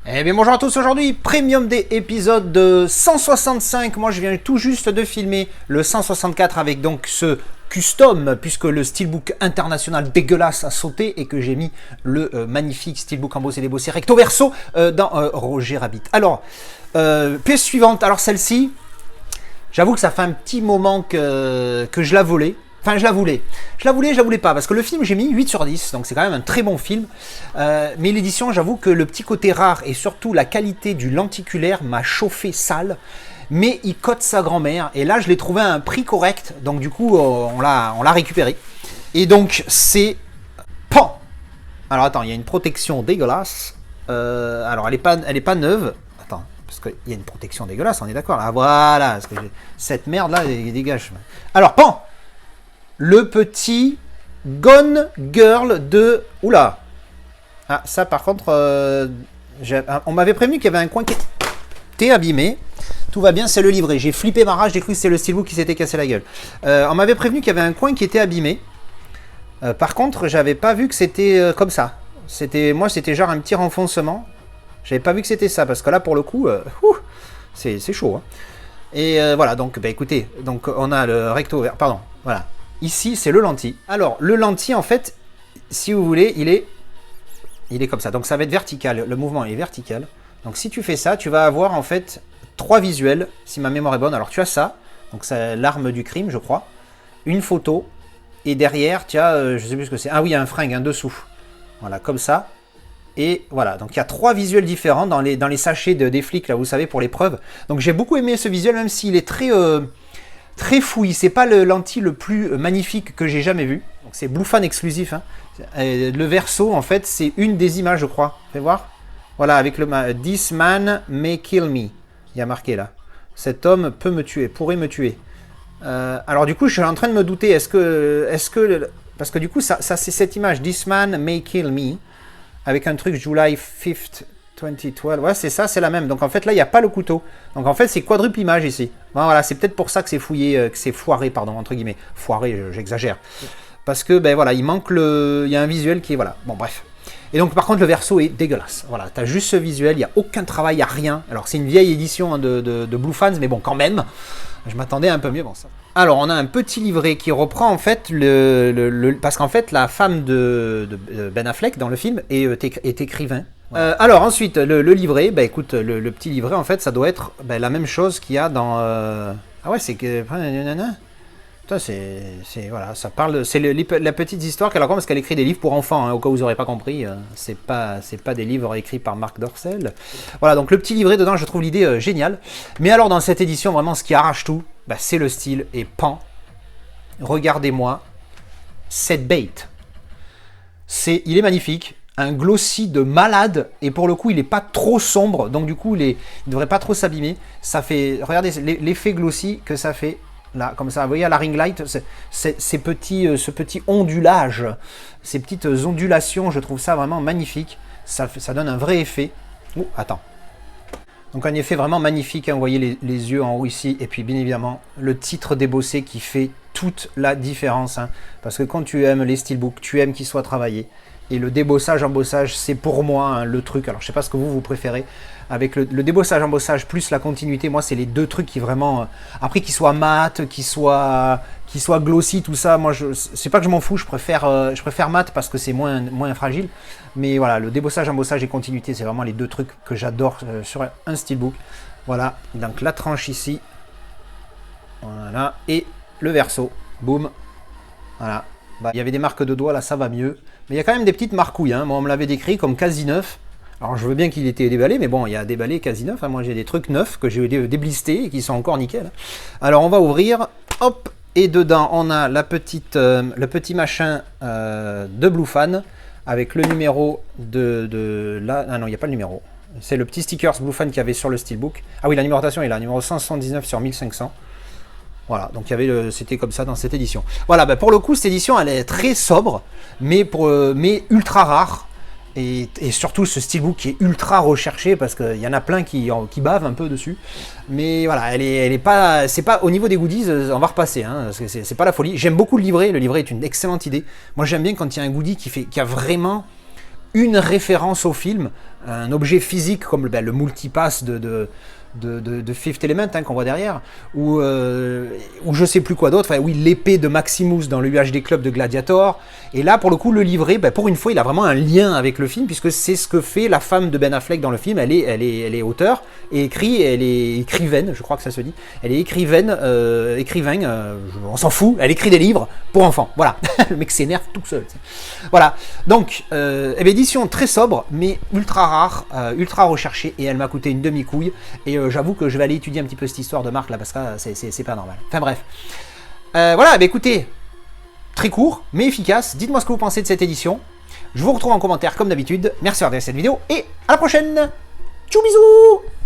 Eh bien bonjour à tous, aujourd'hui Premium Day épisode de 165. Moi je viens tout juste de filmer le 164 avec donc ce custom, puisque le steelbook international dégueulasse a sauté et que j'ai mis le magnifique steelbook embossé débossé recto verso dans Roger Rabbit. Alors, pièce suivante, alors celle-ci, j'avoue que ça fait un petit moment que je la volais. Enfin, je la voulais, je la voulais pas, parce que le film, j'ai mis 8 sur 10, donc c'est quand même un très bon film. Mais l'édition, j'avoue que le petit côté rare et surtout la qualité du lenticulaire m'a chauffé sale. Mais il cote sa grand-mère, et là, je l'ai trouvé à un prix correct, donc du coup, on l'a récupéré. Et donc, c'est Pan. Alors, attends, il y a une protection dégueulasse. Alors, elle est pas neuve. Attends, parce qu'il y a une protection dégueulasse, on est d'accord. Ah, voilà, parce que cette merde-là, elle dégage. Alors, Pan. Le petit Gone Girl de... Oula. Ah, ça par contre, on m'avait prévenu qu'il y avait un coin qui était abîmé. Tout va bien, c'est le livret. J'ai flippé ma rage, j'ai cru que c'était le steelbook qui s'était cassé la gueule. On m'avait prévenu qu'il y avait un coin qui était abîmé. Par contre, j'avais pas vu que c'était comme ça. Moi, c'était genre un petit renfoncement. J'avais pas vu que c'était ça, parce que là, pour le coup, c'est chaud. Hein. Et voilà, donc, bah, écoutez, donc on a le recto vert, pardon, voilà. Ici, c'est le lentille. Alors, le lentille, en fait, si vous voulez, il est comme ça. Donc, ça va être vertical. Le mouvement est vertical. Donc, si tu fais ça, tu vas avoir, en fait, 3 visuels, si ma mémoire est bonne. Alors, tu as ça. Donc, c'est l'arme du crime, je crois. Une photo. Et derrière, tu as, je sais plus ce que c'est. Ah oui, un fringue, un dessous. Voilà, comme ça. Et voilà. Donc, il y a 3 visuels différents dans les sachets des flics, là, vous savez, pour les preuves. Donc, j'ai beaucoup aimé ce visuel, même s'il est très fouillis, c'est pas le lentille le plus magnifique que j'ai jamais vu. Donc c'est Bluefan exclusif. Hein. Le verso, en fait, c'est une des images, je crois. Fais voir. Voilà, avec le This man may kill me. Il y a marqué là. Cet homme peut me tuer, pourrait me tuer. Alors du coup, je suis en train de me douter. Est-ce que parce que du coup, ça c'est cette image. This man may kill me avec un truc July 5th. 2012, ouais, c'est ça, c'est la même. Donc en fait, là, il n'y a pas le couteau. Donc en fait, c'est quadruple image ici. Bon, voilà, c'est peut-être pour ça que c'est fouillé, que c'est foiré, pardon, entre guillemets. Foiré, j'exagère. Parce que, ben voilà, il manque il y a un visuel qui est, voilà. Bon, bref. Et donc, par contre, le verso est dégueulasse. Voilà, t'as juste ce visuel, il n'y a aucun travail, il n'y a rien. Alors, c'est une vieille édition hein, de Bluefans, mais bon, quand même, je m'attendais un peu mieux. Bon, ça. Alors, on a un petit livret qui reprend, en fait, parce qu'en fait, la femme de Ben Affleck, dans le film, est écrivain. Alors ensuite le livret, bah écoute le petit livret en fait ça doit être la même chose qu'il y a dans ah ouais c'est que putain, c'est voilà ça parle c'est la petite histoire qu'elle raconte parce qu'elle écrit des livres pour enfants hein, au cas où vous n'aurez pas compris c'est pas des livres écrits par Marc Dorcel. Voilà donc le petit livret dedans je trouve l'idée géniale mais alors dans cette édition vraiment ce qui arrache tout c'est le style et Pan regardez-moi cette bait il est magnifique. Un glossy de malade et pour le coup il est pas trop sombre donc du coup il devrait pas trop s'abîmer. Ça fait, regardez l'effet glossy que ça fait là comme ça. Vous voyez à la ring light ce petit ondulage, ces petites ondulations, je trouve ça vraiment magnifique. Ça donne un vrai effet. Attends. Donc un effet vraiment magnifique. Hein. Vous voyez les yeux en haut ici et puis bien évidemment le titre débossé qui fait toute la différence. Hein. Parce que quand tu aimes les steelbooks, tu aimes qu'ils soient travaillés. Et le débossage, embossage, c'est pour moi hein, le truc. Alors, je sais pas ce que vous préférez. Avec le débossage, embossage, plus la continuité, moi, c'est les deux trucs qui vraiment... après, qu'ils soient mat, qu'ils soient glossy, tout ça, moi, c'est pas que je m'en fous, je préfère mat parce que c'est moins fragile. Mais voilà, le débossage, embossage et continuité, c'est vraiment les deux trucs que j'adore sur un steelbook. Voilà, donc la tranche ici. Voilà, et le verso. Boum. Voilà. Il y avait des marques de doigts, là, ça va mieux. Mais il y a quand même des petites marcouilles. Hein. Moi, on me l'avait décrit comme quasi neuf. Alors, je veux bien qu'il était déballé, mais bon, il y a déballé quasi neuf. Hein. Moi, j'ai des trucs neufs que j'ai déblistés et qui sont encore nickel. Alors, on va ouvrir. Hop. Et dedans, on a le petit machin de Bluefan avec le numéro de là. Ah non, il n'y a pas le numéro. C'est le petit stickers Bluefan qu'il y avait sur le steelbook. Ah oui, la numérotation est là. Numéro 179 sur 1500. Voilà, donc c'était comme ça dans cette édition. Voilà, pour le coup, cette édition, elle est très sobre, mais ultra rare. Et surtout, ce steelbook qui est ultra recherché, parce qu'il y en a plein qui bavent un peu dessus. Mais voilà, elle est pas... C'est pas au niveau des goodies, on va repasser, hein, parce que c'est pas la folie. J'aime beaucoup le livret est une excellente idée. Moi, j'aime bien quand il y a un goodie qui a vraiment une référence au film, un objet physique comme le multipass de Fifth Element qu'on voit derrière, ou je sais plus quoi d'autre, oui, l'épée de Maximus dans le UHD Club de Gladiator, et là pour le coup le livret, pour une fois il a vraiment un lien avec le film, puisque c'est ce que fait la femme de Ben Affleck dans le film, elle est auteure, et elle est écrivaine, je crois que ça se dit, elle est écrivaine, on s'en fout, elle écrit des livres pour enfants, voilà, le mec s'énerve tout seul, voilà, donc, édition très sobre, mais ultra rare, ultra recherchée, et elle m'a coûté une demi-couille, et j'avoue que je vais aller étudier un petit peu cette histoire de Marc là, parce que c'est pas normal. Enfin bref. Voilà, écoutez, très court, mais efficace. Dites-moi ce que vous pensez de cette édition. Je vous retrouve en commentaire comme d'habitude. Merci d'avoir regardé cette vidéo, et à la prochaine. Tchou bisous.